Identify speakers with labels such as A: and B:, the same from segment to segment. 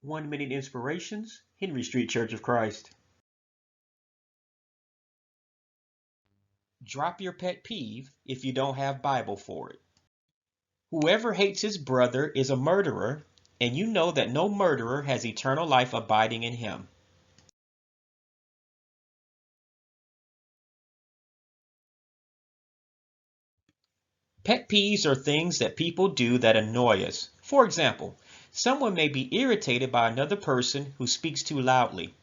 A: 1 Minute Inspirations, Henry Street Church of Christ. Drop your pet peeve if you don't have Bible for it. Whoever hates his brother is a murderer, and you know that no murderer has eternal life abiding in him. Pet peeves are things that people do that annoy us. For example, someone may be irritated by another person who speaks too loudly.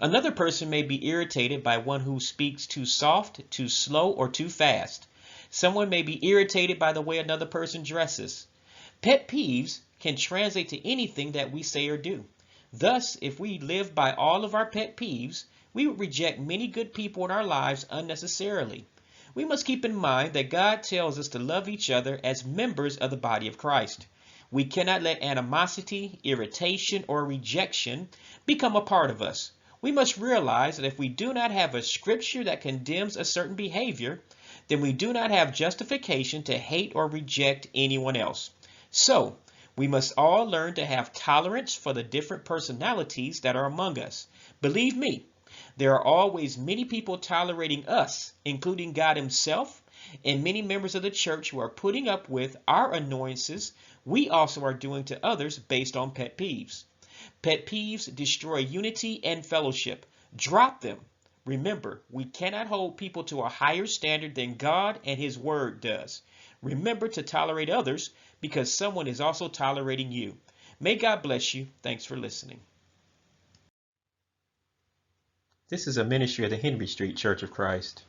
A: Another person may be irritated by one who speaks too soft, too slow, or too fast. Someone may be irritated by the way another person dresses. Pet peeves can translate to anything that we say or do. Thus, if we live by all of our pet peeves, we would reject many good people in our lives unnecessarily. We must keep in mind that God tells us to love each other as members of the body of Christ. We cannot let animosity, irritation, or rejection become a part of us. We must realize that if we do not have a scripture that condemns a certain behavior, then we do not have justification to hate or reject anyone else. So, we must all learn to have tolerance for the different personalities that are among us. Believe me, there are always many people tolerating us, including God Himself, and many members of the church who are putting up with our annoyances we also are doing to others based on pet peeves. Pet peeves destroy unity and fellowship. Drop them. Remember, we cannot hold people to a higher standard than God and His Word does. Remember to tolerate others because someone is also tolerating you. May God bless you. Thanks for listening. This is a ministry of the Henry Street Church of Christ.